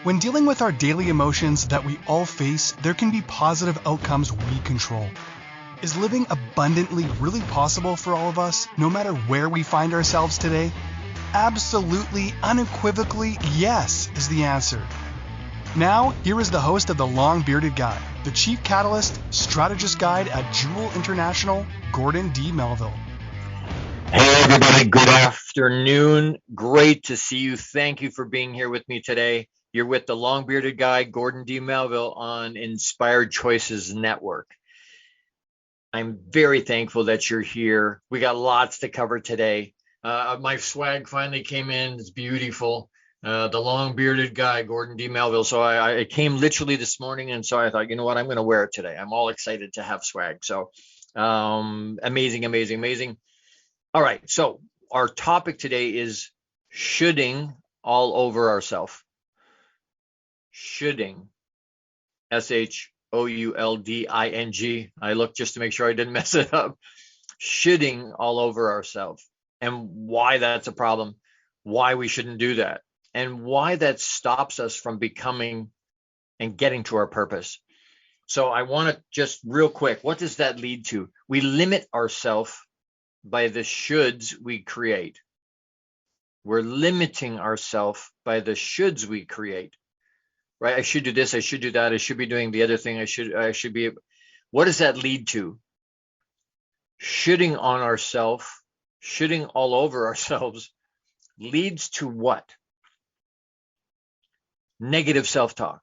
When dealing with our daily emotions that we all face, there can be positive outcomes we control. Is living abundantly really possible for all of us, no matter where we find ourselves today? Absolutely, unequivocally, yes is the answer. Now, here is the host of The Long Bearded Guy, the Chief Catalyst, Strategist Guide at Jewel International, Gordon D Melville. Hey everybody, good afternoon. Great to see you. Thank you for being here with me today. You're with the Long Bearded Guy, Gordon D Melville on Inspired Choices Network. I'm very thankful that you're here. We got lots to cover today. My swag finally came in. It's beautiful. The Long Bearded Guy, Gordon D Melville. So I came literally this morning, and so I thought, you know what, I'm going to wear it today. I'm all excited to have swag. So amazing, amazing, amazing. All right, so our topic today is shoulding all over ourselves. Shoulding, shoulding. I looked just to make sure I didn't mess it up. Shoulding all over ourselves, and why that's a problem, why we shouldn't do that, and why that stops us from becoming and getting to our purpose. So I want to just real quick, what does that lead to? We limit ourselves by the shoulds we create. We're limiting ourselves by the shoulds we create, right? I should do this, I should do that, I should be doing the other thing, I should be. What does that lead to? Shoulding on ourselves, shoulding all over ourselves leads to what? Negative self-talk.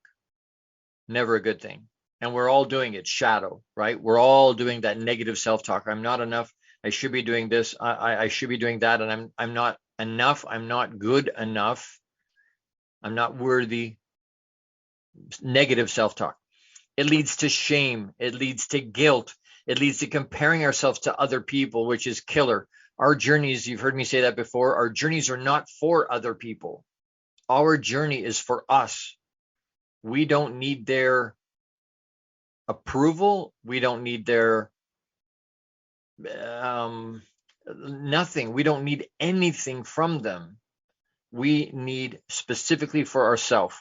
Never a good thing. And we're all doing it, shadow, right? We're all doing that negative self-talk. I'm not enough. I should be doing this. I should be doing that. And I'm not enough. I'm not good enough. I'm not worthy. Negative self-talk. It leads to shame. It leads to guilt. It leads to comparing ourselves to other people, which is killer. Our journeys, you've heard me say that before, our journeys are not for other people. Our journey is for us. We don't need their approval. We don't need their nothing. We don't need anything from them. We need specifically for ourselves.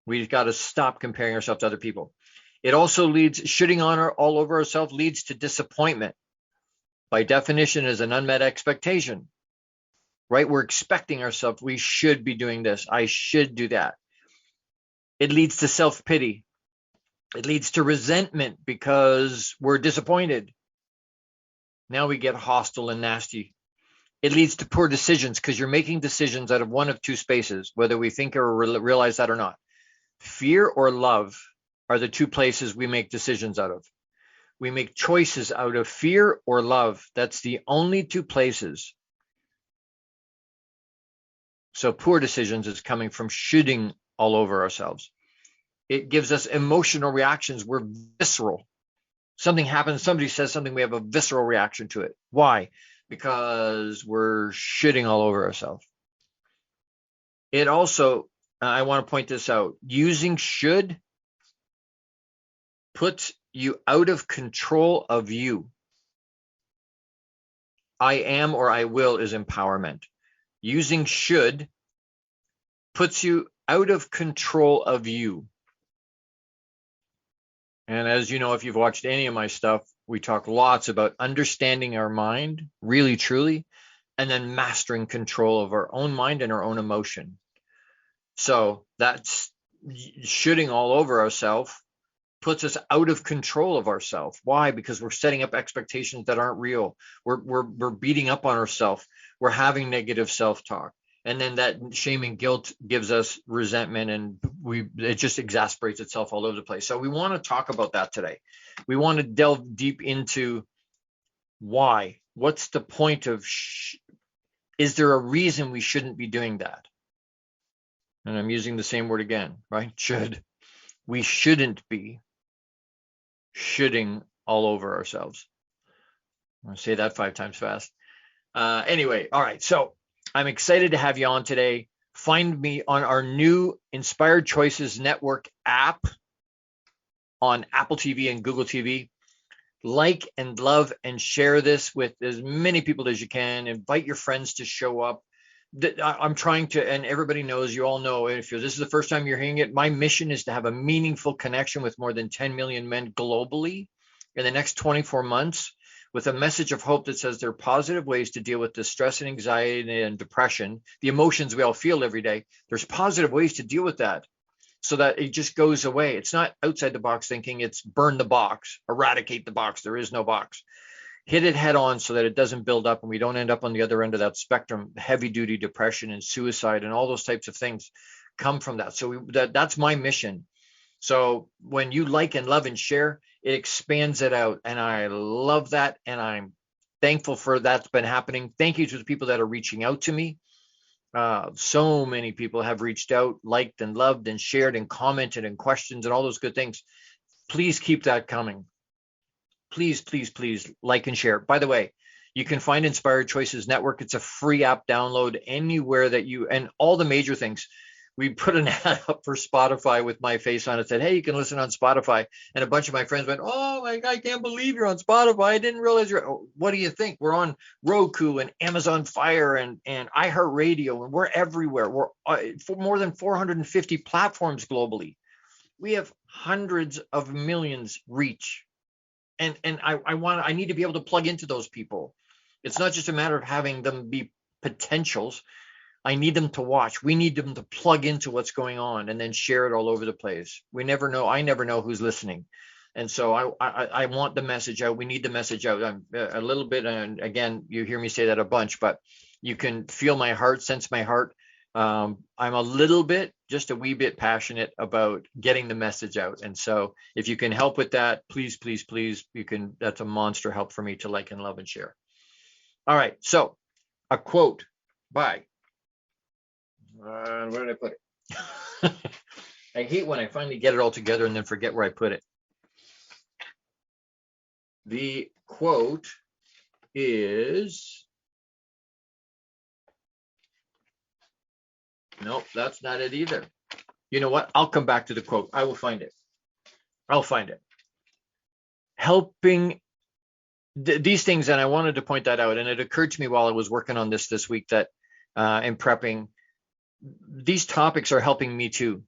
We've got to stop comparing ourselves to other people. It also leads, shoulding on all over ourselves leads to disappointment. By definition, is an unmet expectation, right? We're expecting ourselves, we should be doing this, I should do that. It leads to self-pity. It leads to resentment because we're disappointed. Now we get hostile and nasty. It leads to poor decisions because you're making decisions out of one of two spaces, whether we think or realize that or not. Fear or love are the two places we make decisions out of. We make choices out of fear or love. That's the only two places. So poor decisions is coming from shoulding all over ourselves. It gives us emotional reactions. We're visceral. Something happens, somebody says something, we have a visceral reaction to it. Why? Because we're shitting all over ourselves. It also, I want to point this out, using should puts you out of control of you. I am or I will is empowerment. Using should puts you out of control of you. And as you know, if you've watched any of my stuff, we talk lots about understanding our mind, really, truly, and then mastering control of our own mind and our own emotion. So that's shoulding all over ourselves puts us out of control of ourselves. Why? Because we're setting up expectations that aren't real. We're beating up on ourselves. We're having negative self-talk. And then that shame and guilt gives us resentment, and it just exasperates itself all over the place. So we want to talk about that today. We want to delve deep into why. What's the point of, is there a reason we shouldn't be doing that? And I'm using the same word again, right? Should. We shouldn't be shoulding all over ourselves. I'm going to say that 5 times fast. Anyway, all right. So I'm excited to have you on today. Find me on our new Inspired Choices Network app on Apple TV and Google TV. Like and love and share this with as many people as you can. Invite your friends to show up. I'm trying to, and everybody knows, you all know, if this is the first time you're hearing it, my mission is to have a meaningful connection with more than 10 million men globally in the next 24 months with a message of hope that says there are positive ways to deal with the stress and anxiety and depression, the emotions we all feel every day. There's positive ways to deal with that so that it just goes away. It's not outside the box thinking, it's burn the box, eradicate the box. There is no box. Hit it head on so that it doesn't build up and we don't end up on the other end of that spectrum. Heavy duty depression and suicide and all those types of things come from that. So that's my mission. So when you like and love and share, it expands it out. And I love that. And I'm thankful for that's been happening. Thank you to the people that are reaching out to me. So many people have reached out, liked and loved and shared and commented and questions and all those good things. Please keep that coming. Please, please, please like and share. By the way, you can find Inspired Choices Network. It's a free app download anywhere that you, and all the major things. We put an ad up for Spotify with my face on it, said, hey, you can listen on Spotify. And a bunch of my friends went, oh my God, I can't believe you're on Spotify. I didn't realize you're, what do you think? We're on Roku and Amazon Fire and iHeartRadio, and we're everywhere. We're for more than 450 platforms globally. We have hundreds of millions reach. And I need to be able to plug into those people. It's not just a matter of having them be potentials. I need them to watch. We need them to plug into what's going on and then share it all over the place. We never know. I never know who's listening. And so I want the message out. We need the message out. I'm a little bit, and again, you hear me say that a bunch, but you can feel my heart, sense my heart. I'm a little bit, just a wee bit passionate about getting the message out. And so if you can help with that, please, please, please, you can, that's a monster help for me to like and love and share. All right. So a quote by, where did I put it? I hate when I finally get it all together and then forget where I put it. The quote is, nope, that's not it either. You know what? I'll come back to the quote. I will find it. I'll find it. Helping these things, and I wanted to point that out, and it occurred to me while I was working on this week that in prepping, these topics are helping me too.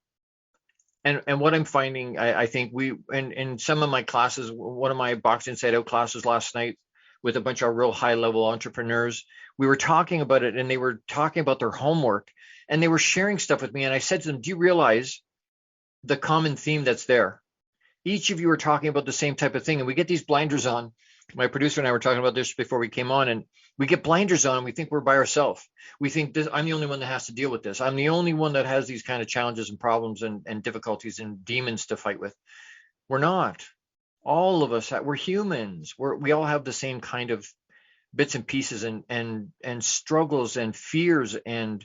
And what I'm finding, I think we, in some of my classes, one of my Box Inside Out classes last night with a bunch of real high level entrepreneurs, we were talking about it, and they were talking about their homework, and they were sharing stuff with me. And I said to them, do you realize the common theme that's there? Each of you are talking about the same type of thing, and we get these blinders on. My producer and I were talking about this before we came on, and we get blinders on and we think we're by ourselves. We think this, I'm the only one that has to deal with this. I'm the only one that has these kind of challenges and problems and difficulties and demons to fight with. We're not. All of us, we're humans. We all have the same kind of bits and pieces and struggles and fears and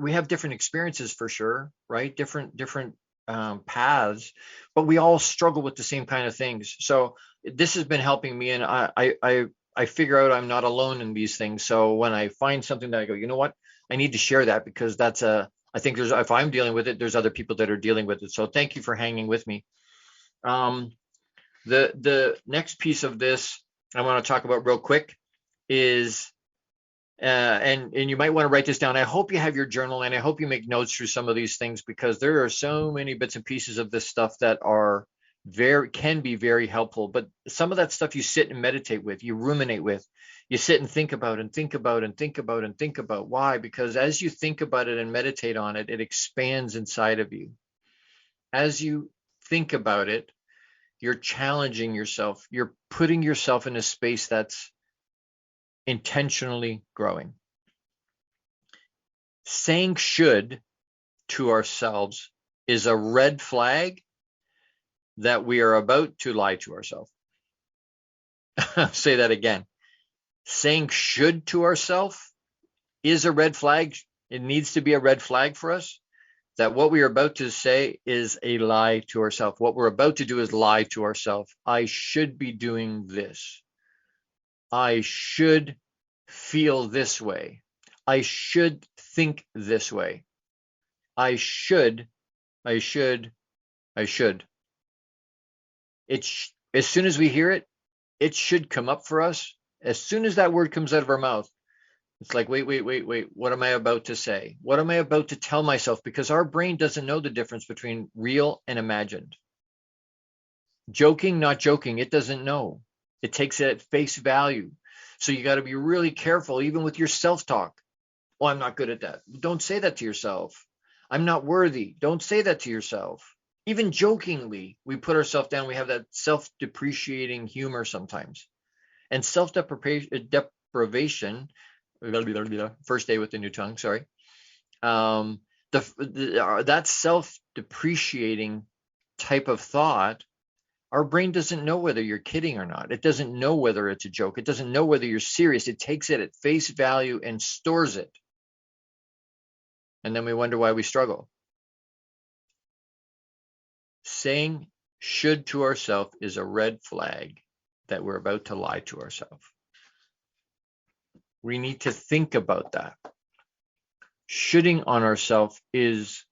we have different experiences for sure, right? Different paths, but we all struggle with the same kind of things. So this has been helping me, and I figure out I'm not alone in these things. So when I find something that I go, you know what, I need to share that, because that's I think there's, if I'm dealing with it, there's other people that are dealing with it. So thank you for hanging with me. The next piece of this I want to talk about real quick is and you might want to write this down. I hope you have your journal, and I hope you make notes through some of these things, because there are so many bits and pieces of this stuff that are can be very helpful. But some of that stuff you sit and meditate with, you ruminate with, you sit and think about and think about and think about and think about. Why? Because as you think about it and meditate on it, it expands inside of you. As you think about it, you're challenging yourself. You're putting yourself in a space that's intentionally growing. Saying should to ourselves is a red flag that we are about to lie to ourselves. I'll say that again. Saying should to ourselves is a red flag. It needs to be a red flag for us, that what we are about to say is a lie to ourselves. What we're about to do is lie to ourselves. I should be doing this. I should feel this way. I should think this way. I should. As soon as we hear it, it should come up for us As soon as that word comes out of our mouth, it's like, wait, wait, wait, wait. What am I about to say? What am I about to tell myself? Because our brain doesn't know the difference between real and imagined. Joking, not joking, it doesn't know. It takes it at face value. So you got to be really careful, even with your self-talk. Oh, I'm not good at that. Don't say that to yourself. I'm not worthy. Don't say that to yourself. Even jokingly, we put ourselves down. We have that self-depreciating humor sometimes. And self-deprivation, first day with the new tongue, sorry. That self-depreciating type of thought, our brain doesn't know whether you're kidding or not. It doesn't know whether it's a joke. It doesn't know whether you're serious. It takes it at face value and stores it. And then we wonder why we struggle. Saying should to ourselves is a red flag that we're about to lie to ourselves. We need to think about that. Shoulding on ourselves is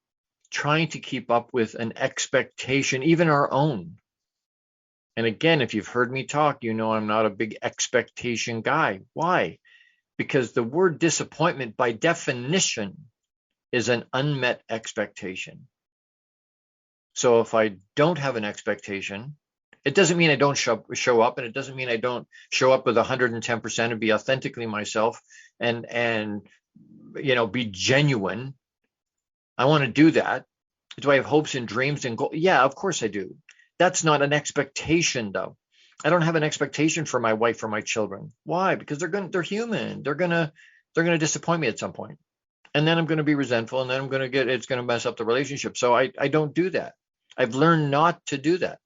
trying to keep up with an expectation, even our own. And again, if you've heard me talk, you know I'm not a big expectation guy. Why? Because the word disappointment, by definition, is an unmet expectation. So if I don't have an expectation, it doesn't mean I don't show up, and it doesn't mean I don't show up with 110% and be authentically myself and be genuine. I want to do that. Do I have hopes and dreams and goals? Yeah, of course I do. That's not an expectation, though. I don't have an expectation for my wife or my children. Why? Because they're human. They're gonna disappoint me at some point, and then I'm going to be resentful, and then it's going to mess up the relationship. So I don't do that. I've learned not to do that.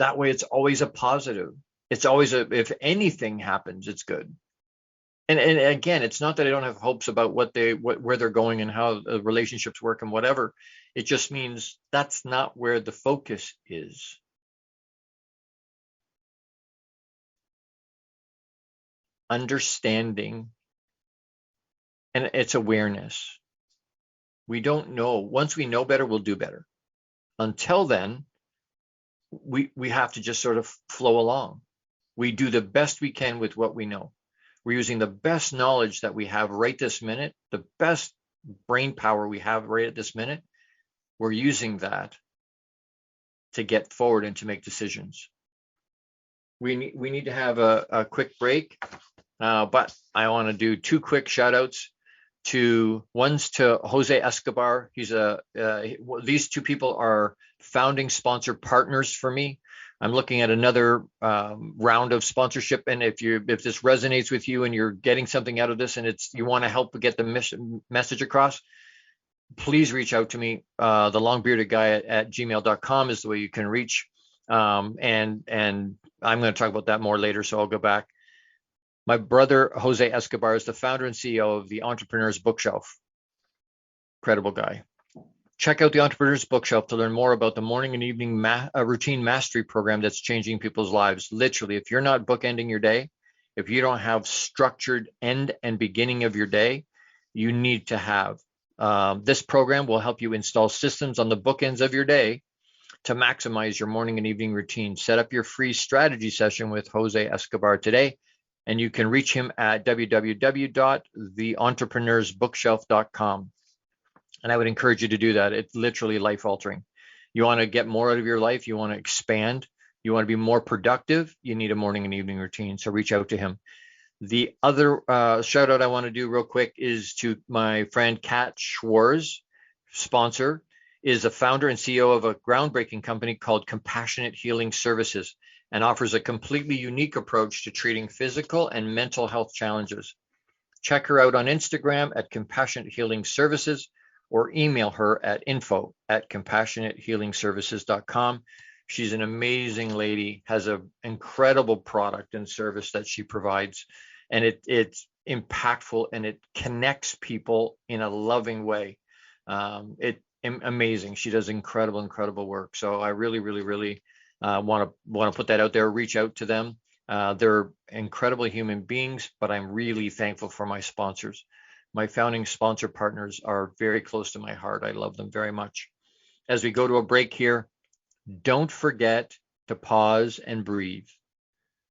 That way, it's always a positive. It's always if anything happens, it's good. And again, it's not that I don't have hopes about where they're going and how the relationships work and whatever. It just means that's not where the focus is. Understanding, and it's awareness. We don't know. Once we know better, we'll do better. Until then, we have to just sort of flow along. We do the best we can with what we know. We're using the best knowledge that we have right this minute, the best brain power we have right at this minute. We're using that to get forward and to make decisions. We need to have a quick break, but I want to do two quick shout outs. One's to Jose Escobar. These two people are founding sponsor partners for me. I'm looking at another round of sponsorship, and if this resonates with you and you're getting something out of this, and you want to help get the message across, please reach out to me. The longbearded guy at gmail.com is the way you can reach. And I'm going to talk about that more later, so I'll go back. My brother, Jose Escobar, is the founder and CEO of the Entrepreneur's Bookshelf. Incredible guy. Check out the Entrepreneur's Bookshelf to learn more about the morning and evening routine mastery program that's changing people's lives. Literally, if you're not bookending your day, if you don't have structured end and beginning of your day, you need to have. This program will help you install systems on the bookends of your day to maximize your morning and evening routine. Set up your free strategy session with Jose Escobar today, and you can reach him at www.theentrepreneursbookshelf.com. And I would encourage you to do that. It's literally life-altering. You want to get more out of your life. You want to expand. You want to be more productive. You need a morning and evening routine. So reach out to him. The other shout out I want to do real quick is to my friend Kat Schwarz, sponsor, is a founder and CEO of a groundbreaking company called Compassionate Healing Services, and offers a completely unique approach to treating physical and mental health challenges. Check her out on Instagram at Compassionate Healing Services, or email her at info@compassionatehealingservices.com. She's an amazing lady, has an incredible product and service that she provides, and it's impactful, and it connects people in a loving way. Amazing. She does incredible work. So I really want to put that out there. Reach out to them. They're incredible human beings, but I'm really thankful for my sponsors. My founding sponsor partners are very close to my heart. I love them very much. As we go to a break here, don't forget to pause and breathe.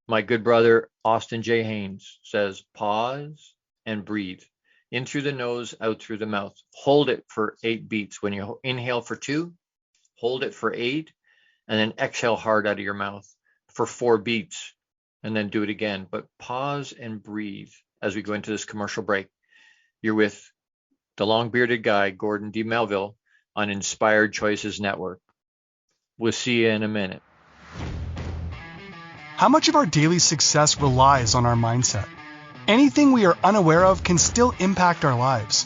My good brother, Austin J. Haynes, says, pause and breathe. In through the nose, out through the mouth. Hold it for 8 beats. When you inhale for 2, hold it for 8, and then exhale hard out of your mouth for 4 beats, and then do it again. But pause and breathe as we go into this commercial break. You're with the long-bearded guy, Gordon D Melville, on Inspired Choices Network. We'll see you in a minute. How much of our daily success relies on our mindset? Anything we are unaware of can still impact our lives.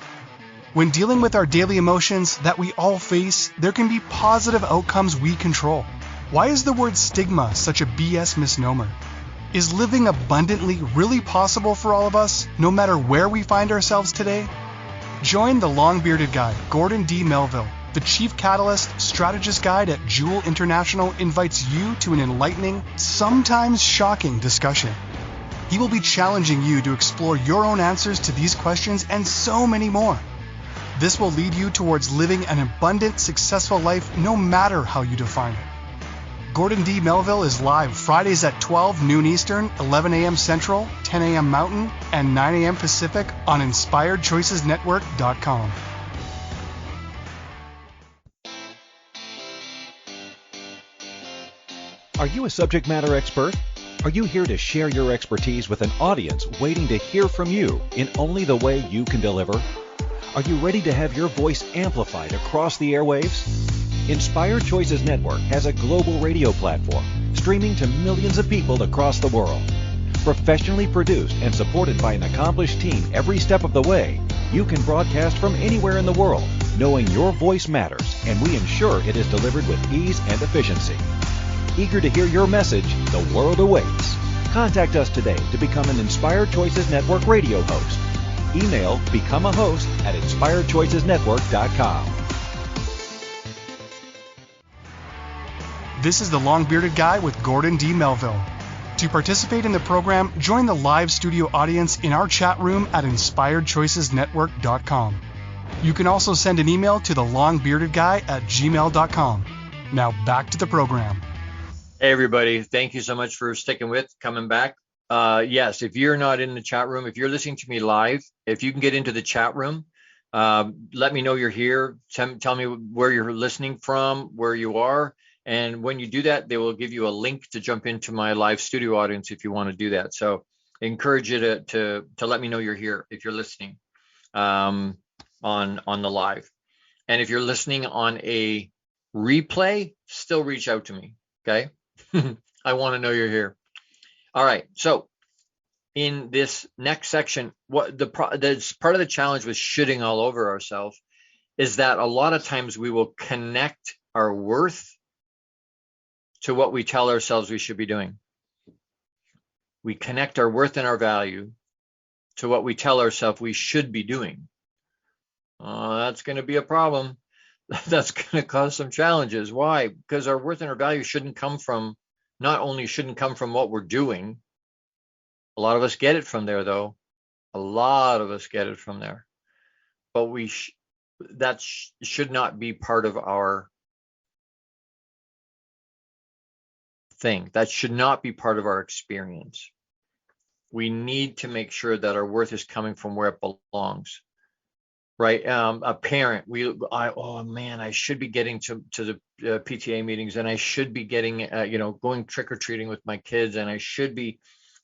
When dealing with our daily emotions that we all face, there can be positive outcomes we control. Why is the word stigma such a BS misnomer? Is living abundantly really possible for all of us, no matter where we find ourselves today? Join the long-bearded guy, Gordon D Melville. The Chief Catalyst Strategist Guide at Jewel International invites you to an enlightening, sometimes shocking discussion. He will be challenging you to explore your own answers to these questions and so many more. This will lead you towards living an abundant, successful life no matter how you define it. Gordon D Melville is live Fridays at 12 noon Eastern, 11 a.m. Central, 10 a.m. Mountain, and 9 a.m. Pacific on InspiredChoicesNetwork.com. Are you a subject matter expert? Are you here to share your expertise with an audience waiting to hear from you in only the way you can deliver? Are you ready to have your voice amplified across the airwaves? Inspired Choices Network has a global radio platform streaming to millions of people across the world. Professionally produced and supported by an accomplished team every step of the way, you can broadcast from anywhere in the world, knowing your voice matters, and we ensure it is delivered with ease and efficiency. Eager to hear your message, the world awaits. Contact us today to become an Inspired Choices Network radio host. Email become a host at inspiredchoicesnetwork.com. This is the long-bearded guy with Gordon D Melville. To participate in the program, join the live studio audience in our chat room at inspiredchoicesnetwork.com. You can also send an email to the long-bearded guy at gmail.com. Now back to the program. Hey, everybody. Thank you so much for sticking with, coming back. Yes, if you're not in the chat room, if you're listening to me live, if you can get into the chat room, let me know you're here. Tell me where you're listening from, where you are. And when you do that, they will give you a link to jump into my live studio audience if you want to do that. So I encourage you to let me know you're here if you're listening on the live. And if you're listening on a replay, still reach out to me. Okay. I want to know you're here. All right. So in this next section, that's part of the challenge with shitting all over ourselves is that a lot of times we will connect our worth to what we tell ourselves we should be doing. We connect our worth and our value to what we tell ourselves we should be doing. That's going to be a problem. That's going to cause some challenges. Why? Because our worth and our value not only shouldn't come from what we're doing. A lot of us get it from there, though. A lot of us get it from there. But that should not be part of our thing. That should not be part of our experience. We need to make sure that our worth is coming from where it belongs. Right, a parent. I should be getting to the PTA meetings, and I should be getting, going trick or treating with my kids, and I should be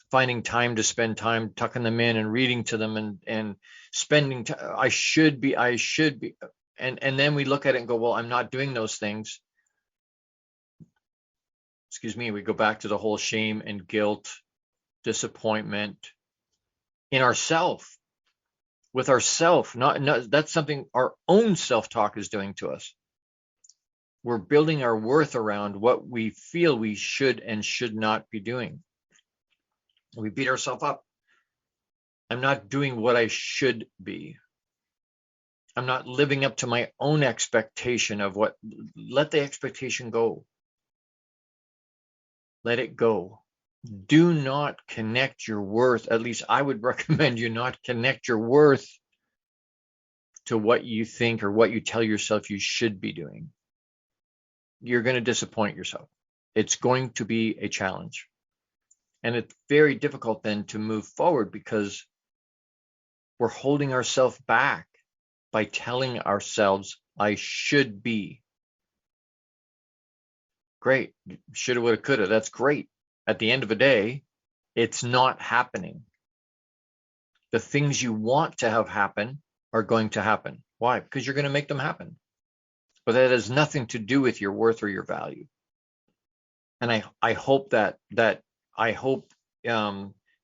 finding time to spend time tucking them in and reading to them and spending time. I should be, and then we look at it and go, well, I'm not doing those things. Excuse me. We go back to the whole shame and guilt, disappointment in ourself. With ourself, not that's something our own self-talk is doing to us. We're building our worth around what we feel we should and should not be doing. We beat ourselves up. I'm not doing what I should be. I'm not living up to my own expectation of what. Let the expectation go. Let it go. Do not connect your worth. At least I would recommend you not connect your worth to what you think or what you tell yourself you should be doing. You're going to disappoint yourself. It's going to be a challenge. And it's very difficult then to move forward because we're holding ourselves back by telling ourselves, I should be. Great. Shoulda, woulda, coulda. That's great. At the end of the day, it's not happening. The things you want to have happen are going to happen. Why? Because you're going to make them happen. But that has nothing to do with your worth or your value. And I hope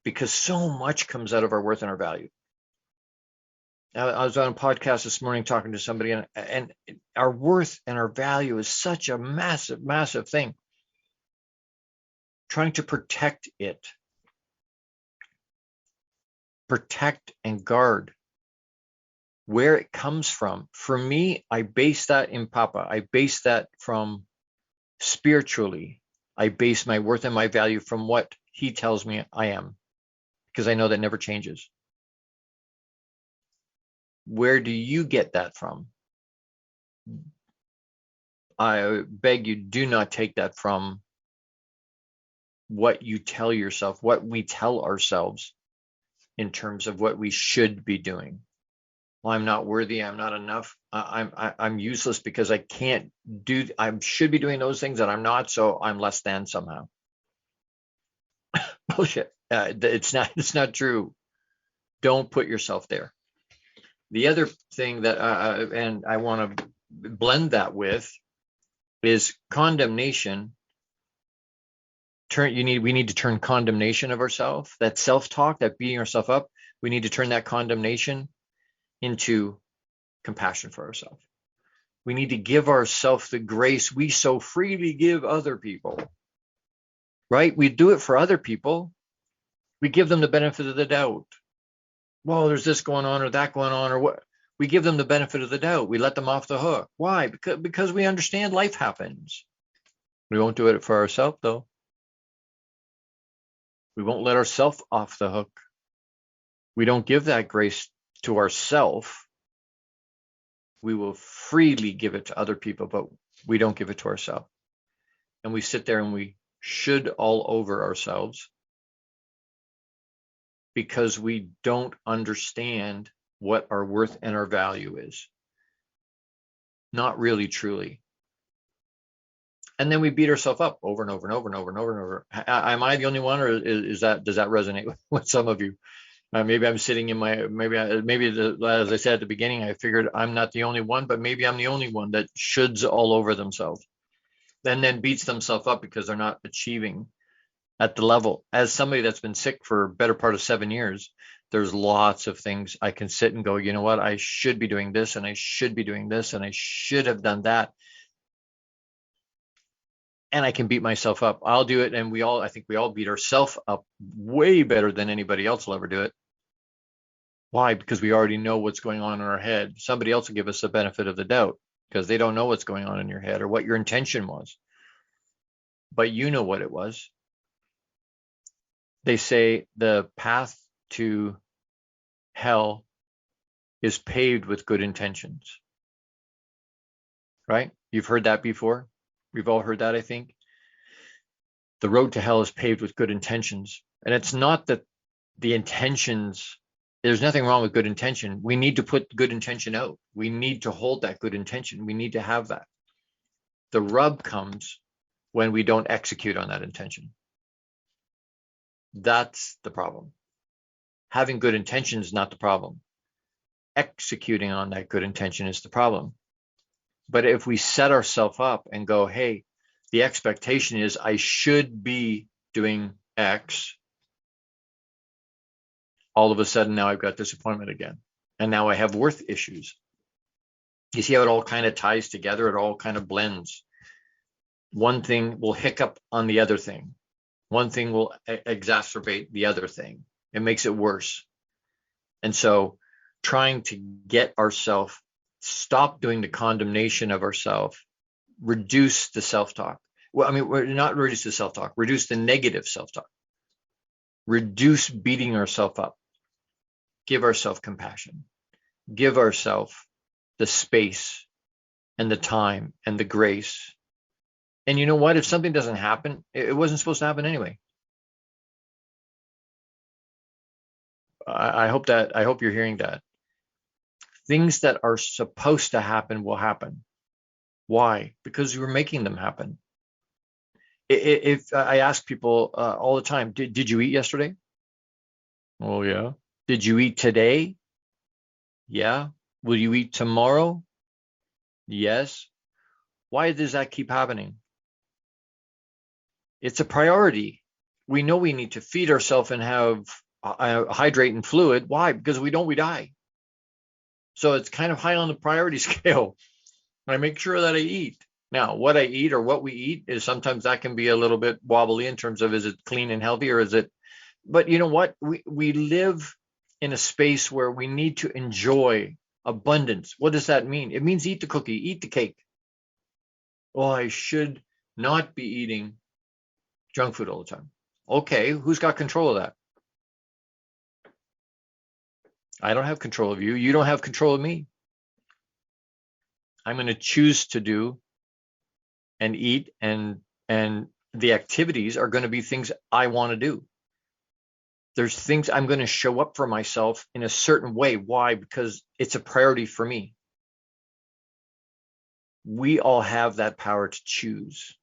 because so much comes out of our worth and our value. I was on a podcast this morning talking to somebody, and our worth and our value is such a massive, massive thing. Trying to protect it, protect and guard where it comes from. For me, I base that in Papa. I base that from spiritually. I base my worth and my value from what he tells me I am, because I know that never changes. Where do you get that from? I beg you, do not take that from what you tell yourself, what we tell ourselves in terms of what we should be doing. Well, I'm not worthy. I'm not enough. I'm useless because I can't do. I should be doing those things that I'm not, so I'm less than somehow. Bullshit. It's not true. Don't put yourself there. The other thing that and I want to blend that is condemnation. We need to turn condemnation of ourselves, that self-talk, that beating ourselves up. We need to turn that condemnation into compassion for ourselves. We need to give ourselves the grace we so freely give other people, right? We do it for other people. We give them the benefit of the doubt. Well, there's this going on or that going on or what. We give them the benefit of the doubt. We let them off the hook. Why? Because we understand life happens. We won't do it for ourselves, though. We won't let ourselves off the hook. We don't give that grace to ourselves. We will freely give it to other people, but we don't give it to ourselves. And we sit there and we should all over ourselves because we don't understand what our worth and our value is. Not really, truly. And then we beat ourselves up over and over and over and over and over and over. Am I the only one, or does that resonate with some of you? Maybe I'm sitting in my, as I said at the beginning, I figured I'm not the only one, but maybe I'm the only one that shoulds all over themselves. Then beats themselves up because they're not achieving at the level. As somebody that's been sick for a better part of 7 years, there's lots of things I can sit and go, you know what, I should be doing this, and I should be doing this, and I should have done that. And I can beat myself up. I'll do it. And I think we all beat ourselves up way better than anybody else will ever do it. Why? Because we already know what's going on in our head. Somebody else will give us the benefit of the doubt because they don't know what's going on in your head or what your intention was. But you know what it was. They say the path to hell is paved with good intentions. Right? You've heard that before. We've all heard that, I think. The road to hell is paved with good intentions. And it's not that the intentions, there's nothing wrong with good intention. We need to put good intention out. We need to hold that good intention. We need to have that. The rub comes when we don't execute on that intention. That's the problem. Having good intention is not the problem. Executing on that good intention is the problem. But if we set ourselves up and go, hey, the expectation is I should be doing X, all of a sudden now I've got disappointment again. And now I have worth issues. You see how it all kind of ties together? It all kind of blends. One thing will hiccup on the other thing. One thing will exacerbate the other thing. It makes it worse. And so trying to get ourselves, stop doing the condemnation of ourselves, reduce the self-talk. Well, I mean, we're not reduce the self-talk, reduce the negative self-talk, reduce beating ourselves up, give ourselves compassion, give ourselves the space and the time and the grace. And you know what? If something doesn't happen, it wasn't supposed to happen anyway. I hope you're hearing that. Things that are supposed to happen will happen. Why? Because you're making them happen. If I ask people all the time, did you eat yesterday? Oh, yeah. Did you eat today? Yeah. Will you eat tomorrow? Yes. Why does that keep happening? It's a priority. We know we need to feed ourselves and have hydrate and fluid. Why? Because we die. So it's kind of high on the priority scale. I make sure that I eat. Now, what I eat or what we eat is sometimes that can be a little bit wobbly in terms of, is it clean and healthy, or is it? But you know what? We live in a space where we need to enjoy abundance. What does that mean? It means eat the cookie, eat the cake. Oh, I should not be eating junk food all the time. Okay, who's got control of that? I don't have control of you. You don't have control of me. I'm going to choose to do and eat, and the activities are going to be things I want to do. There's things I'm going to show up for myself in a certain way. Why? Because it's a priority for me. We all have that power to choose.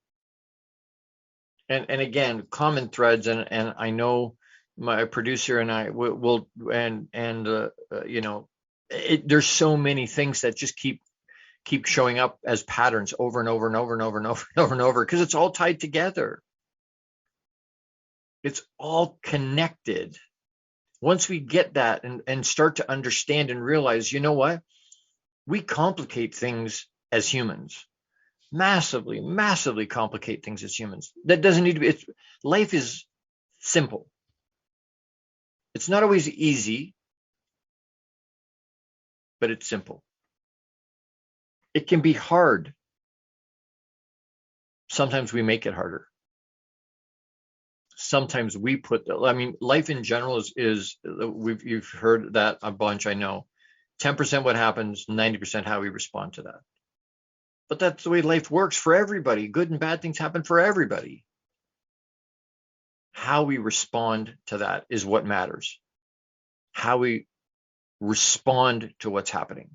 And again, common threads, and I know my producer and I will you know, there's so many things that just keep showing up as patterns over and over and over and over and over and over and over, because it's all tied together. It's all connected. Once we get that and start to understand and realize, you know what? We complicate things as humans. Massively complicate things as humans. That doesn't need to be. Life is simple. It's not always easy, but it's simple. It can be hard. Sometimes we make it harder. Sometimes we life in general is you've heard that a bunch, I know. 10% what happens, 90% how we respond to that. But that's the way life works for everybody. Good and bad things happen for everybody. How we respond to that is what matters. How we respond to what's happening.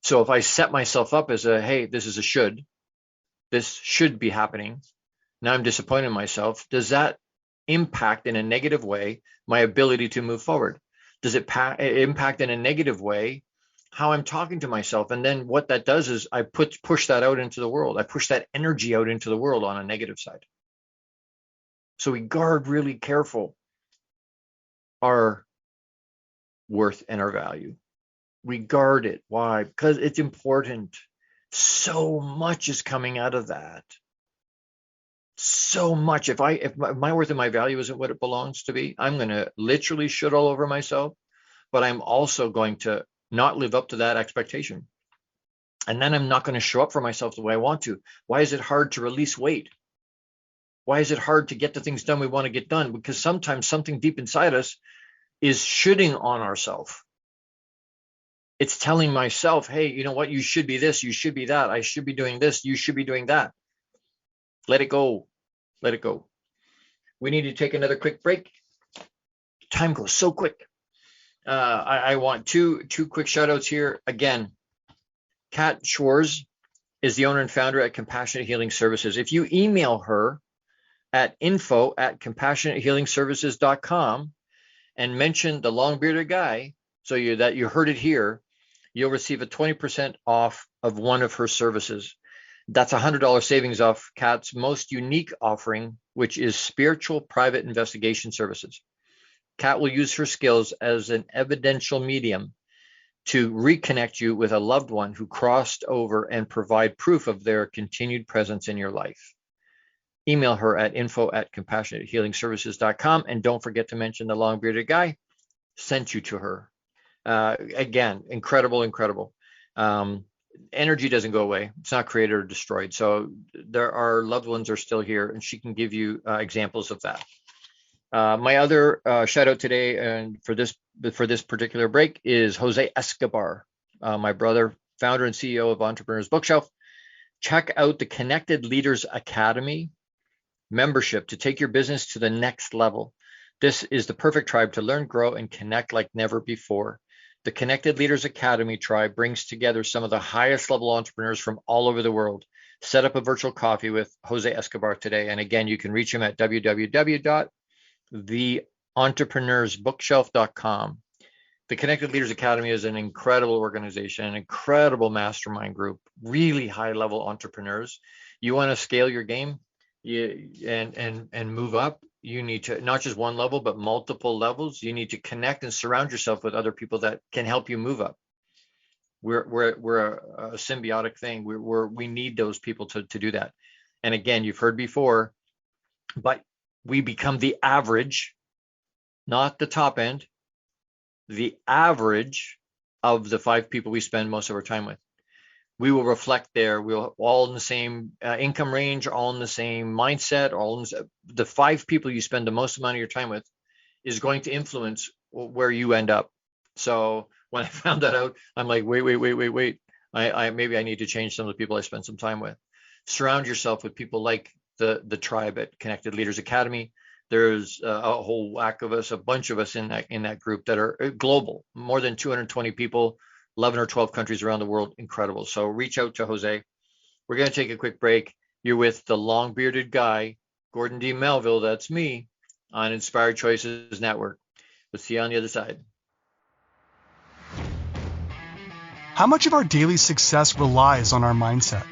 So if I set myself up as hey, this is a should, this should be happening, now I'm disappointed in myself, does that impact in a negative way my ability to move forward? Does it impact in a negative way how I'm talking to myself? And then what that does is I push that out into the world. I push that energy out into the world on a negative side. So we guard really careful our worth and our value. We guard it. Why? Because it's important. So much is coming out of that. So much. If my worth and my value isn't what it belongs to be, I'm going to literally shit all over myself, but I'm also going to not live up to that expectation. And then I'm not going to show up for myself the way I want to. Why is it hard to release weight? Why is it hard to get the things done we want to get done? Because sometimes something deep inside us is shitting on ourselves. It's telling myself, hey, you know what? You should be this. You should be that. I should be doing this. You should be doing that. Let it go. Let it go. We need to take another quick break. Time goes so quick. I want two quick shout outs here. Again, Kat Schwarz is the owner and founder at Compassionate Healing Services. If you email her at info@compassionatehealingservices.com and mention the long bearded guy, so that you heard it here, you'll receive a 20% off of one of her services. That's $100 savings off Kat's most unique offering, which is spiritual private investigation services. Kat will use her skills as an evidential medium to reconnect you with a loved one who crossed over and provide proof of their continued presence in your life. Email her at info@compassionatehealingservices.com, and don't forget to mention the long bearded guy sent you to her. Again, incredible. Energy doesn't go away. It's not created or destroyed. So our loved ones are still here, and she can give you examples of that. My other shout out today, and for this particular break, is Jose Escobar, my brother, founder and CEO of Entrepreneurs Bookshelf. Check out the Connected Leaders Academy membership to take your business to the next level. This is the perfect tribe to learn, grow, and connect like never before. The Connected Leaders Academy tribe brings together some of the highest level entrepreneurs from all over the world. Set up a virtual coffee with Jose Escobar today. And again, you can reach him at www.theentrepreneur'sbookshelf.com. The Connected Leaders Academy is an incredible organization, an incredible mastermind group, really high level entrepreneurs. You want to scale your game and move up, you need to not just one level, but multiple levels. You need to connect and surround yourself with other people that can help you move up. We're a symbiotic thing. We need those people to do that. And again, you've heard before, but we become the average, not the top end, the average of the 5 people we spend most of our time with. We will reflect there. We're all in the same income range, all in the same mindset, the 5 people you spend the most amount of your time with is going to influence where you end up. So when I found that out, I'm like, wait. Maybe I need to change some of the people I spend some time with. Surround yourself with people like the tribe at Connected Leaders Academy. There's a whole whack of us, a bunch of us in that group that are global, more than 220 people, 11 or 12 countries around the world. Incredible. So reach out to Jose. We're going to take a quick break. You're with the long bearded guy, Gordon D Melville. That's me on Inspired Choices Network. We'll see you on the other side. How much of our daily success relies on our mindset?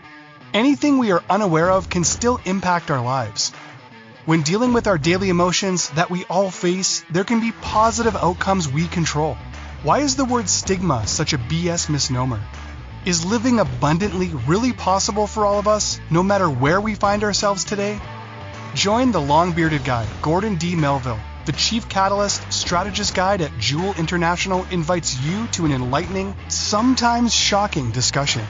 Anything we are unaware of can still impact our lives. When dealing with our daily emotions that we all face, there can be positive outcomes we control. Why is the word stigma such a BS misnomer? Is living abundantly really possible for all of us, no matter where we find ourselves today? Join the long-bearded guy, Gordon D Melville. The Chief Catalyst Strategist Guide at Jewel International invites you to an enlightening, sometimes shocking discussion.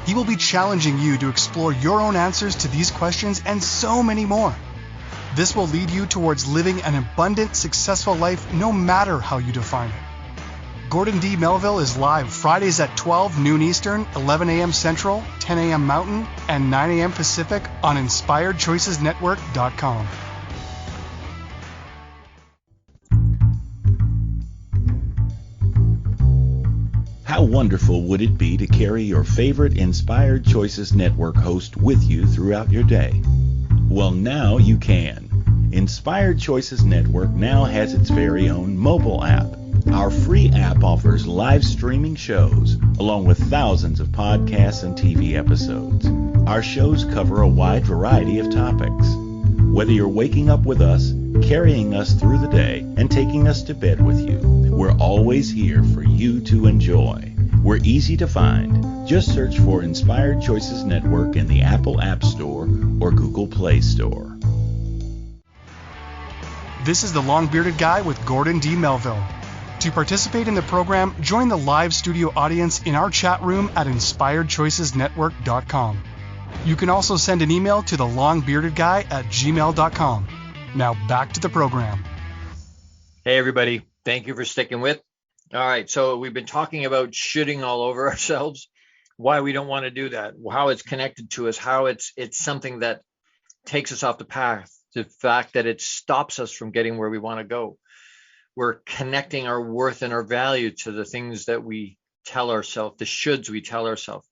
He will be challenging you to explore your own answers to these questions and so many more. This will lead you towards living an abundant, successful life no matter how you define it. Gordon D Melville is live Fridays at 12 noon Eastern, 11 a.m. Central, 10 a.m. Mountain, and 9 a.m. Pacific on InspiredChoicesNetwork.com. How wonderful would it be to carry your favorite Inspired Choices Network host with you throughout your day? Well, now you can. Inspired Choices Network now has its very own mobile app. Our free app offers live streaming shows, along with thousands of podcasts and TV episodes. Our shows cover a wide variety of topics. Whether you're waking up with us, carrying us through the day, and taking us to bed with you, we're always here for you to enjoy. We're easy to find. Just search for Inspired Choices Network in the Apple App Store or Google Play Store. This is the long-bearded guy with Gordon D Melville. To participate in the program, join the live studio audience in our chat room at InspiredChoicesNetwork.com. You can also send an email to the longbeardedguy@gmail.com. Now back to the program. Hey, everybody. Thank you for sticking with. All right. So we've been talking about shitting all over ourselves, why we don't want to do that, how it's connected to us, how it's something that takes us off the path, the fact that it stops us from getting where we want to go. We're connecting our worth and our value to the things that we tell ourselves, the shoulds we tell ourselves.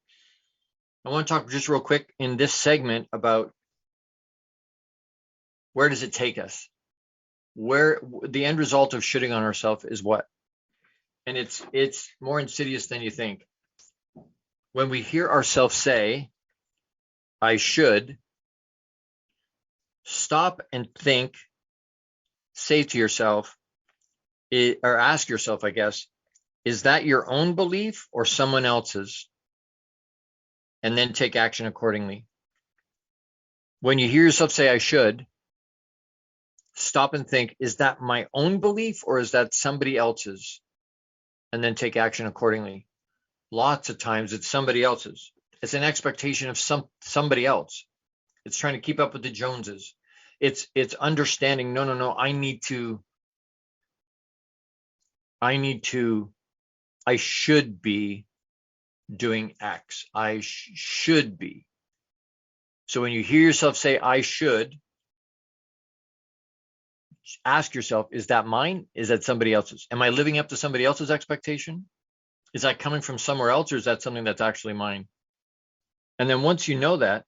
I want to talk just real quick in this segment about where does it take us? Where the end result of shitting on ourselves is what? And it's more insidious than you think. When we hear ourselves say, I should, stop and think, say to yourself, or ask yourself, I guess, is that your own belief or someone else's? And then take action accordingly. When you hear yourself say, I should, stop and think, is that my own belief or is that somebody else's? And then take action accordingly. Lots of times it's somebody else's. It's an expectation of somebody else. It's trying to keep up with the Joneses. It's understanding, no, I should be doing X. I should be. So when you hear yourself say, I should, ask yourself, is that mine? Is that somebody else's? Am I living up to somebody else's expectation? Is that coming from somewhere else, or is that something that's actually mine? And then once you know that,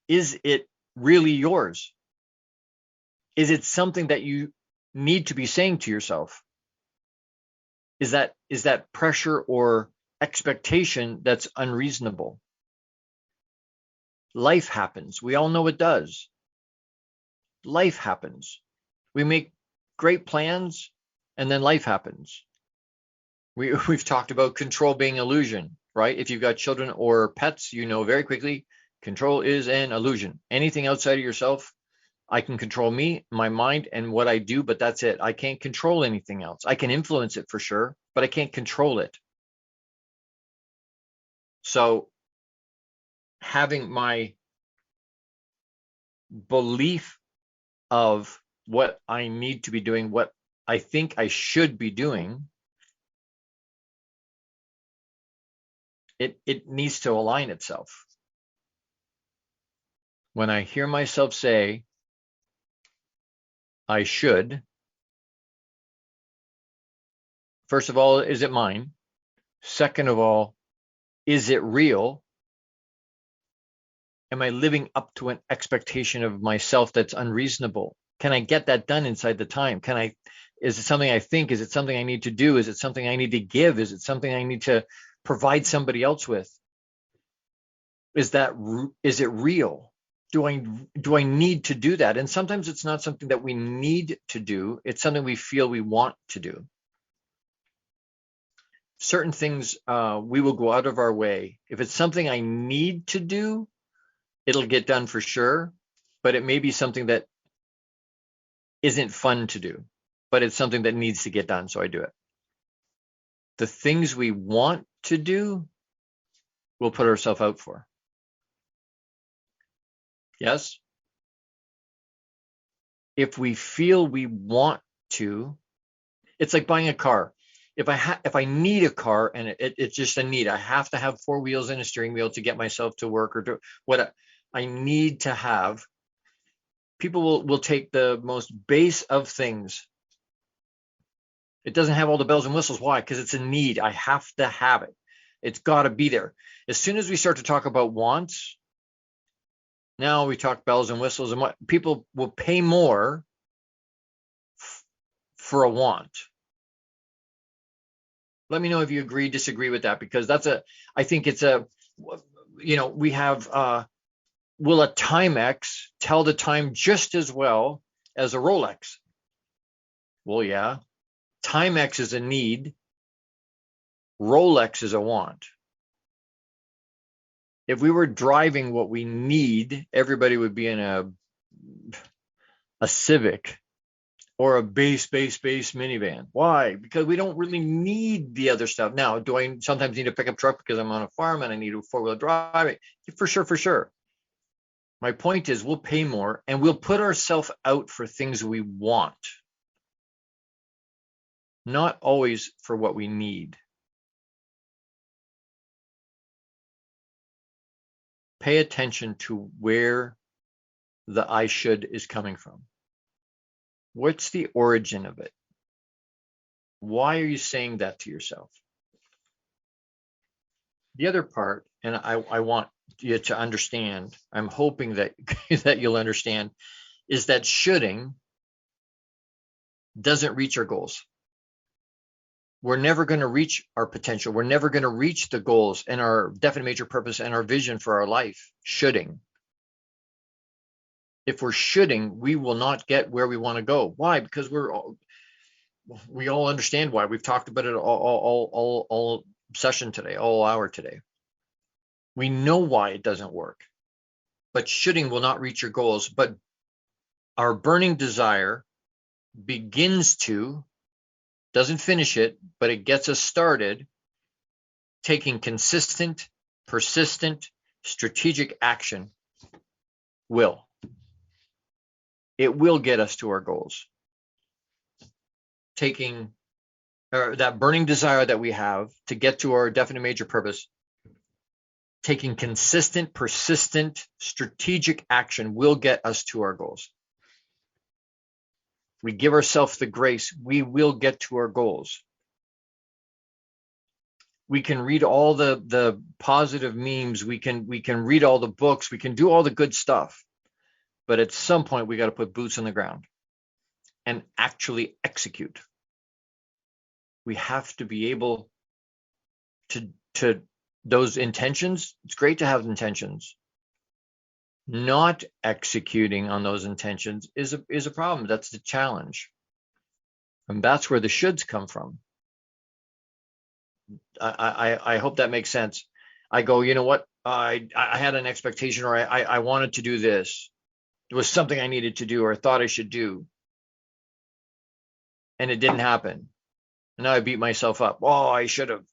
is it really yours? Is it something that you need to be saying to yourself? Is that pressure or expectation that's unreasonable? Life happens. We all know it does. Life happens. We make great plans, and then life happens. We've talked about control being illusion, right? If you've got children or pets, you know very quickly, control is an illusion. Anything outside of yourself, I can control me, my mind, and what I do, but that's it. I can't control anything else. I can influence it for sure, but I can't control it. So having my belief of what I need to be doing, what I think I should be doing, it needs to align itself. When I hear myself say, I should, first of all, is it mine? Second of all, is it real? Am I living up to an expectation of myself that's unreasonable? Can I get that done inside the time? Is it something I think? Is it something I need to do? Is it something I need to give? Is it something I need to provide somebody else with? Is it real? Do I need to do that? And sometimes it's not something that we need to do. It's something we feel we want to do. Certain things we will go out of our way. If it's something I need to do, it'll get done for sure, but it may be something that isn't fun to do, but it's something that needs to get done, so I do it. The things we want to do, we'll put ourselves out for. Yes? If we feel we want to, it's like buying a car. If I need a car and it's just a need, I have to have 4 wheels and a steering wheel to get myself to work or do what I need to have. People will take the most base of things. It doesn't have all the bells and whistles. Why? Because it's a need. I have to have it. It's got to be there. As soon as we start to talk about wants, now we talk bells and whistles, and what people will pay more for a want. Let me know if you agree, disagree with that, because I think it's we have, will a Timex tell the time just as well as a Rolex? Well, yeah. Timex is a need. Rolex is a want. If we were driving what we need, everybody would be in a Civic or a base minivan. Why? Because we don't really need the other stuff. Now, do I sometimes need a pickup truck because I'm on a farm and I need a 4-wheel drive? For sure. My point is, we'll pay more and we'll put ourselves out for things we want, not always for what we need. Pay attention to where the I should is coming from. What's the origin of it? Why are you saying that to yourself? The other part, and I want you to understand, I'm hoping that that you'll understand, is that shoulding doesn't reach our goals. We're never going to reach our potential. We're never going to reach the goals and our definite major purpose and our vision for our life. Shoulding. If we're shoulding, we will not get where we want to go. Why? Because we all understand why. We've talked about it all session today, all hour today. We know why it doesn't work. But shoulding will not reach your goals. But our burning desire begins to, doesn't finish it, but it gets us started taking consistent, persistent, strategic action. It will get us to our goals. Taking that burning desire that we have to get to our definite major purpose, taking consistent, persistent, strategic action will get us to our goals. we give ourselves the grace, we will get to our goals. We can read all the positive memes, we can read all the books, we can do all the good stuff, but at some point we got to put boots on the ground and actually execute. We have to be able to those intentions. It's great to have intentions. Not executing on those intentions is a problem. That's the challenge. And that's where the shoulds come from. I hope that makes sense. I go, you know what? I had an expectation, or I wanted to do this. It was something I needed to do, or I thought I should do. And it didn't happen. And now I beat myself up. Oh, I should have.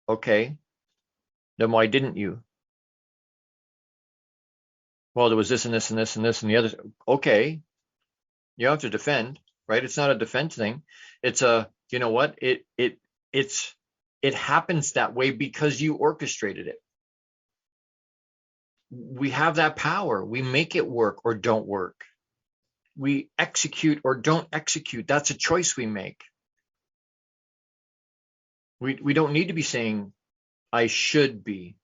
Okay. Then why didn't you? Well, there was this and this and this and this and the other. Okay. You don't have to defend, right? It's not a defense thing. It's a, you know what? It happens that way because you orchestrated it. We have that power. We make it work or don't work. We execute or don't execute. That's a choice we make. We don't need to be saying, I should be.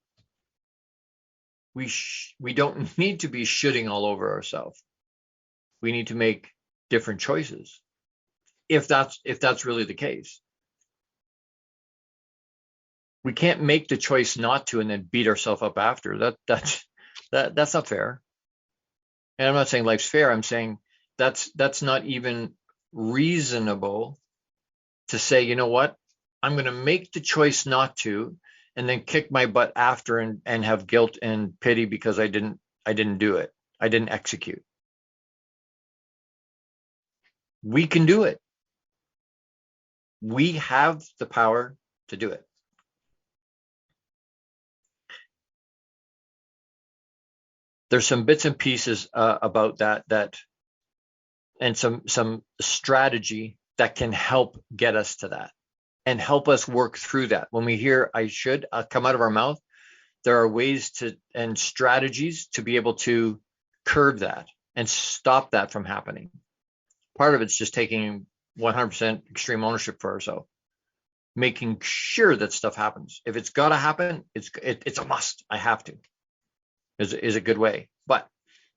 We don't need to be shoulding all over ourselves. We need to make different choices, if that's really the case. We can't make the choice not to and then beat ourselves up after. That's not fair. And I'm not saying life's fair. I'm saying that's not even reasonable to say, you know what? I'm going to make the choice not to, and then kick my butt after and have guilt and pity because I didn't do it. I didn't execute. We can do it. We have the power to do it. There's some bits and pieces about that and some strategy that can help get us to that and help us work through that. When we hear I should come out of our mouth, there are ways and strategies to be able to curb that and stop that from happening. Part of it's just taking 100% extreme ownership for ourselves, making sure that stuff happens. If it's got to happen, it's a must. I have to. Is a good way. But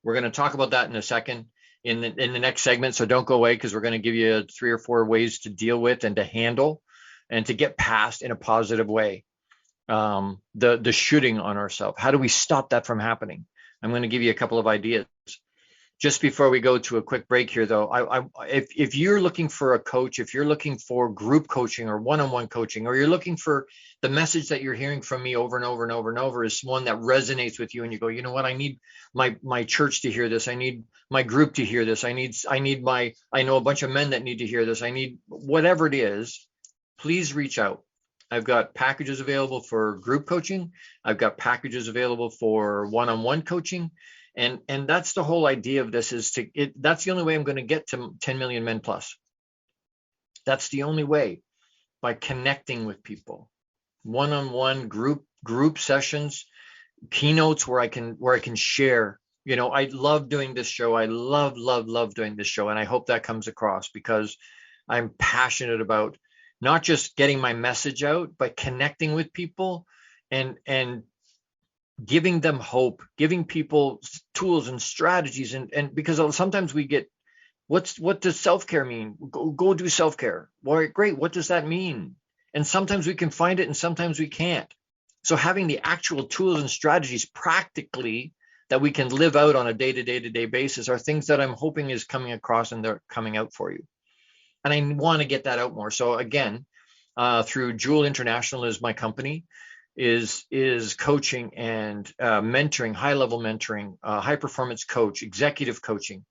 we're going to talk about that in a second in the next segment. So don't go away, because we're going to give you 3 or 4 ways to deal with and to handle and to get past in a positive way the shooting on ourselves. How do we stop that from happening? I'm going to give you a couple of ideas. Just before we go to a quick break here, though, if you're looking for a coach, if you're looking for group coaching or one-on-one coaching, or you're looking for the message that you're hearing from me over and over and over and over is one that resonates with you, and you go, you know what, I need my church to hear this. I need my group to hear this. I know a bunch of men that need to hear this. I need whatever it is, please reach out. I've got packages available for group coaching. I've got packages available for one-on-one coaching. And that's the whole idea of this, is that's the only way I'm going to get to 10 million men plus. That's the only way, by connecting with people, one-on-one group sessions, keynotes where I can share. You know, I love doing this show. I love doing this show. And I hope that comes across, because I'm passionate about not just getting my message out, but connecting with people and giving them hope, giving people tools and strategies. And because sometimes we get, what does self-care mean? Go do self-care. Well, great. What does that mean? And sometimes we can find it and sometimes we can't. So having the actual tools and strategies practically that we can live out on a day-to-day basis are things that I'm hoping is coming across, and they're coming out for you. And I want to get that out more. So again, through Jewel International is my company, is coaching and mentoring, high-level mentoring, high performance coach, executive coaching.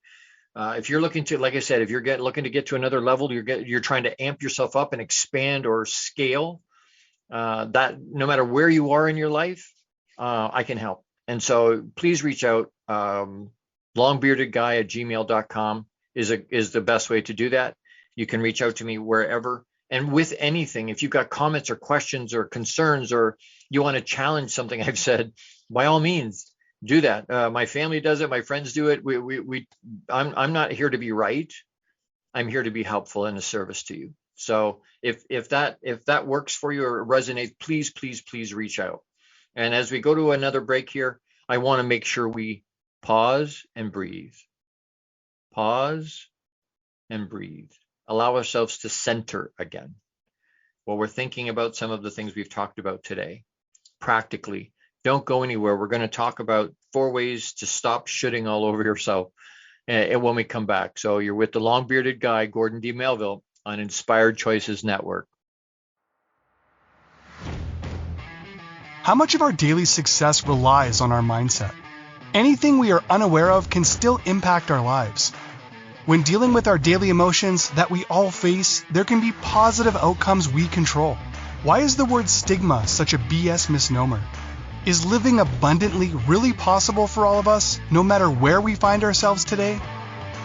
If you're looking to, like I said, if you're looking to get to another level, you're trying to amp yourself up and expand or scale, that no matter where you are in your life, I can help. And so please reach out. Longbeardedguy@gmail.com is the best way to do that. You can reach out to me wherever. And with anything, if you've got comments or questions or concerns, or you want to challenge something I've said, by all means, do that. My family does it. My friends do it. I'm not here to be right. I'm here to be helpful and a service to you. So if that works for you or resonates, please reach out. And as we go to another break here, I want to make sure we pause and breathe. Pause and breathe. Allow ourselves to center again while we're thinking about some of the things we've talked about today. Practically, don't go anywhere. We're going to talk about 4 ways to stop shitting all over yourself when we come back. So you're with the long-bearded guy, Gordon D Melville, on Inspired Choices Network. How much of our daily success relies on our mindset? Anything we are unaware of can still impact our lives. When dealing with our daily emotions that we all face, there can be positive outcomes we control. Why is the word stigma such a BS misnomer? Is living abundantly really possible for all of us, no matter where we find ourselves today?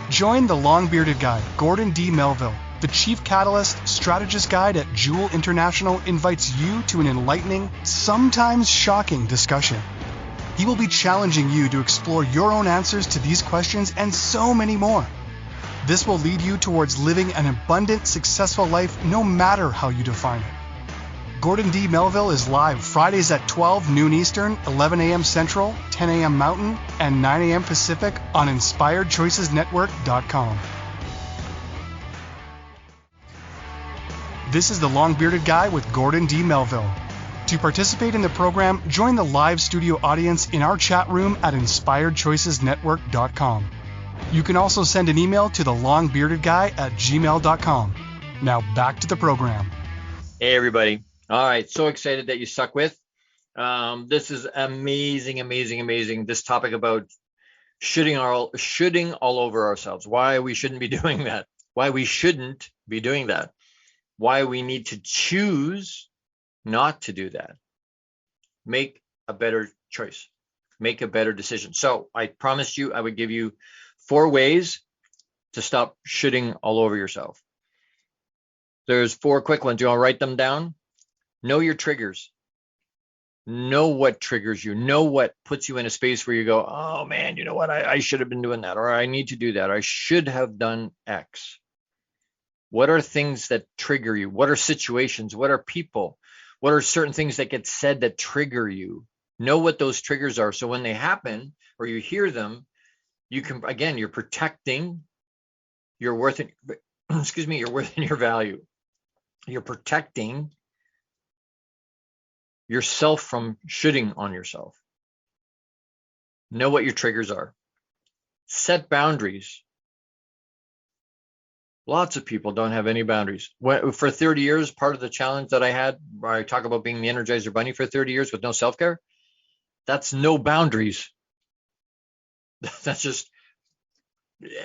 Join the long-bearded guy, Gordon D Melville. The Chief Catalyst Strategist Guide at Jewel International invites you to an enlightening, sometimes shocking discussion. He will be challenging you to explore your own answers to these questions and so many more. This will lead you towards living an abundant, successful life no matter how you define it. Gordon D Melville is live Fridays at 12 noon Eastern, 11 a.m. Central, 10 a.m. Mountain, and 9 a.m. Pacific on InspiredChoicesNetwork.com. This is the Long-Bearded Guy with Gordon D Melville. To participate in the program, join the live studio audience in our chat room at InspiredChoicesNetwork.com. You can also send an email to thelongbeardedguy@gmail.com. Now back to the program. Hey, everybody. All right. So excited that you stuck with. This is amazing. This topic about shitting all over ourselves. Why we shouldn't be doing that. Why we shouldn't be doing that. Why we need to choose not to do that. Make a better choice. Make a better decision. So I promised you I would give you 4 ways to stop shitting all over yourself. There's 4 quick ones. You want to write them down? Know your triggers. Know what triggers you. Know what puts you in a space where you go, oh man, you know what? I should have been doing that, or I need to do that, or I should have done X. What are things that trigger you? What are situations? What are people? What are certain things that get said that trigger you? Know what those triggers are. So when they happen or you hear them, you can, again, you're protecting your worth, your worth and your value. You're protecting yourself from shitting on yourself. Know what your triggers are. Set boundaries. Lots of people don't have any boundaries. For 30 years, part of the challenge that I had, where I talk about being the Energizer Bunny for 30 years with no self-care, that's no boundaries. That's just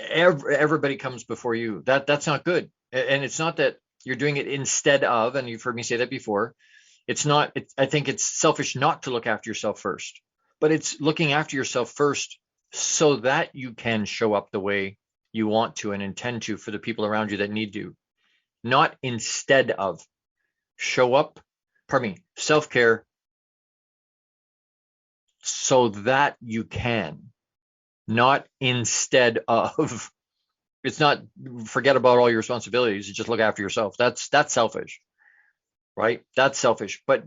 everybody comes before you. That's not good. And it's not that you're doing it instead of, and you've heard me say that before. It's not, I think it's selfish not to look after yourself first, but it's looking after yourself first so that you can show up the way you want to and intend to for the people around you that need to, not instead of. Show up, self-care so that you can, not instead of. It's not forget about all your responsibilities and just look after yourself. That's selfish, right? That's selfish. But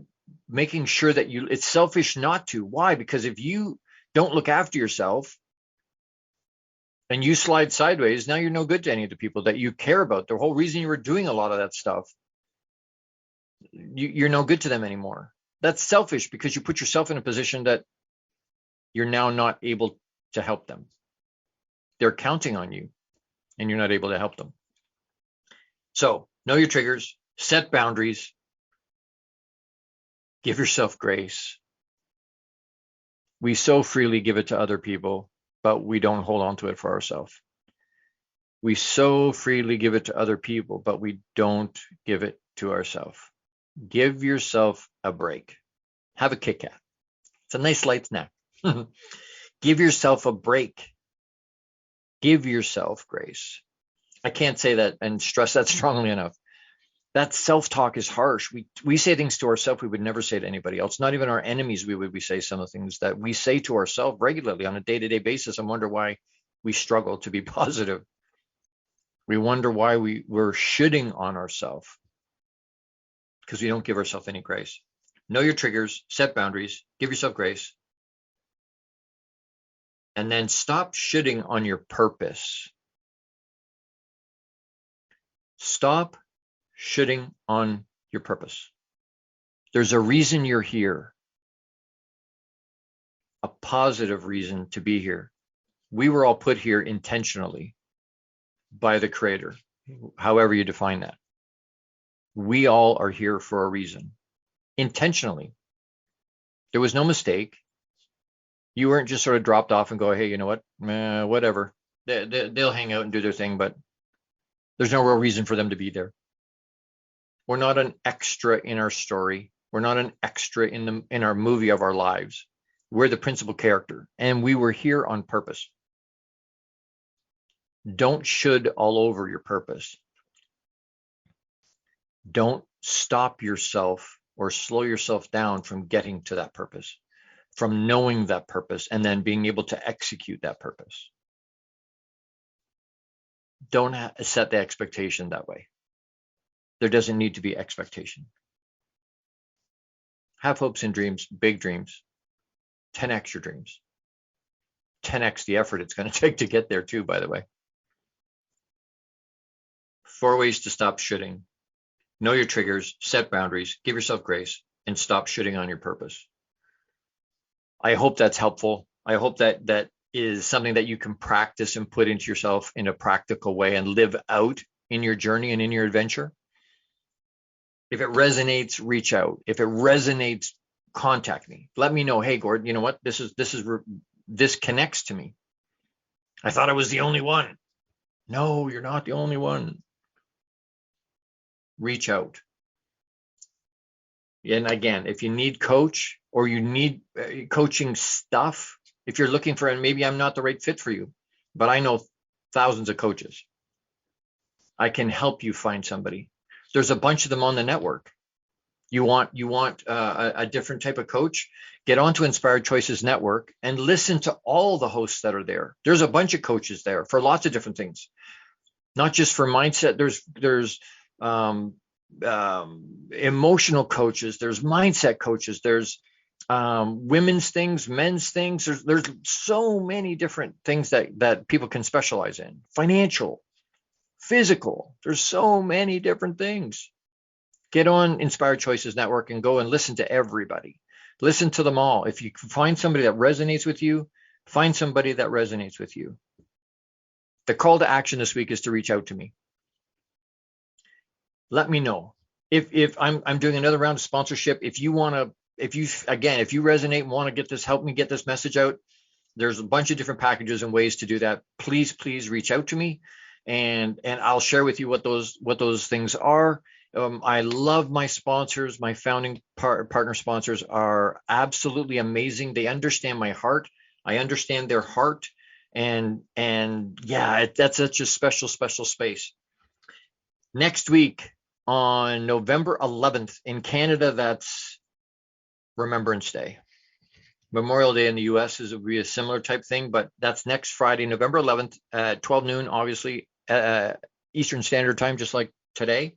making sure that it's selfish not to. Why? Because if you don't look after yourself and you slide sideways, now you're no good to any of the people that you care about. The whole reason you were doing a lot of that stuff, you're no good to them anymore. That's selfish because you put yourself in a position that you're now not able to help them. They're counting on you and you're not able to help them. So know your triggers, set boundaries, give yourself grace. We so freely give it to other people, but we don't hold on to it for ourselves. We so freely give it to other people, but we don't give it to ourselves. Give yourself a break. Have a Kit Kat. It's a nice light snack. Give yourself a break. Give yourself grace. I can't say that and stress that strongly enough. That self-talk is harsh. We say things to ourselves we would never say to anybody else. Not even our enemies we say some of the things that we say to ourselves regularly on a day-to-day basis and wonder why we struggle to be positive. We wonder why we're shitting on ourselves, because we don't give ourselves any grace. Know your triggers, set boundaries, give yourself grace, and then stop shitting on your purpose. Stop shitting on your purpose. There's a reason you're here, a positive reason to be here. We were all put here intentionally by the Creator, however you define that. We all are here for a reason, intentionally. There was no mistake. You weren't just sort of dropped off and go, hey, you know what, whatever. They'll hang out and do their thing, but there's no real reason for them to be there. We're not an extra in our story. We're not an extra in our movie of our lives. We're the principal character, and we were here on purpose. Don't should all over your purpose. Don't stop yourself or slow yourself down from getting to that purpose, from knowing that purpose, and then being able to execute that purpose. Don't set the expectation that way. There doesn't need to be expectation. Have hopes and dreams, big dreams. 10x your dreams. 10x the effort it's going to take to get there too, by the way. 4 ways to stop shitting. Know your triggers, set boundaries, give yourself grace, and stop shitting on your purpose. I hope that's helpful. I hope that is something that you can practice and put into yourself in a practical way and live out in your journey and in your adventure. If it resonates, reach out. If it resonates, contact me. Let me know, hey, Gordon, you know what? This connects to me. I thought I was the only one. No, you're not the only one. Reach out. And again, if you need coach or you need coaching stuff, if you're looking for, and maybe I'm not the right fit for you, but I know thousands of coaches. I can help you find somebody. There's a bunch of them on the network. You want a different type of coach? Get onto Inspired Choices Network and listen to all the hosts that are there. There's a bunch of coaches there for lots of different things, not just for mindset. There's emotional coaches. There's mindset coaches. There's women's things, men's things. There's so many different things that people can specialize in. Financial, physical. There's so many different things. Get on Inspired Choices Network and go and listen to everybody. Listen to them all. If you can find somebody that resonates with you, find somebody that resonates with you. The call to action this week is to reach out to me. Let me know if I'm doing another round of sponsorship. If you resonate and want to help me get this message out, there's a bunch of different packages and ways to do that. Please reach out to me, and I'll share with you what those things are. I love my sponsors. My founding partner sponsors are absolutely amazing. They understand my heart. I understand their heart, and yeah, that's such a special space. Next week on November 11th in Canada, that's Remembrance Day. Memorial Day in the US will be a similar type thing, but that's next Friday, November 11th at 12 noon, obviously, Eastern Standard Time, just like today.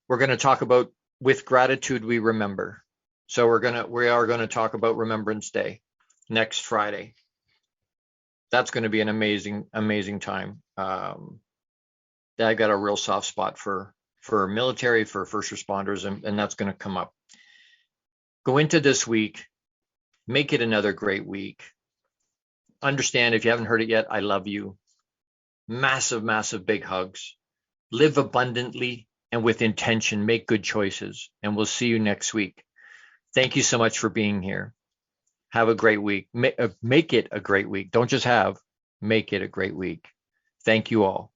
We're going to talk about With Gratitude We Remember. So we are going to talk about Remembrance Day next Friday. That's going to be an amazing time. I got a real soft spot for military, for first responders, and that's going to come up. Go into this week, make it another great week. Understand, if you haven't heard it yet, I love you. Massive big hugs. Live abundantly and with intention. Make good choices, and we'll see you next week. Thank you so much for being here. Have a great week. Make it a great week. Don't just make it a great week. Thank you all.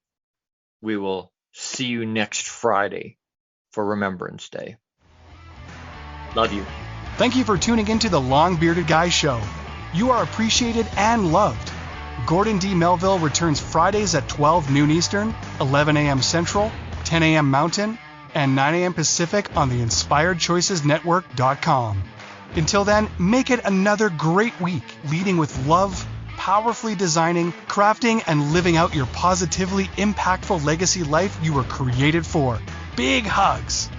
We will see you next Friday for Remembrance Day. Love you. Thank you for tuning into the Long Bearded Guy Show. You are appreciated and loved. Gordon D Melville returns Fridays at 12 noon Eastern, 11 a.m. Central, 10 a.m. Mountain, and 9 a.m. Pacific on the InspiredChoicesNetwork.com. Until then, make it another great week, leading with love, powerfully designing, crafting, and living out your positively impactful legacy life you were created for. Big hugs!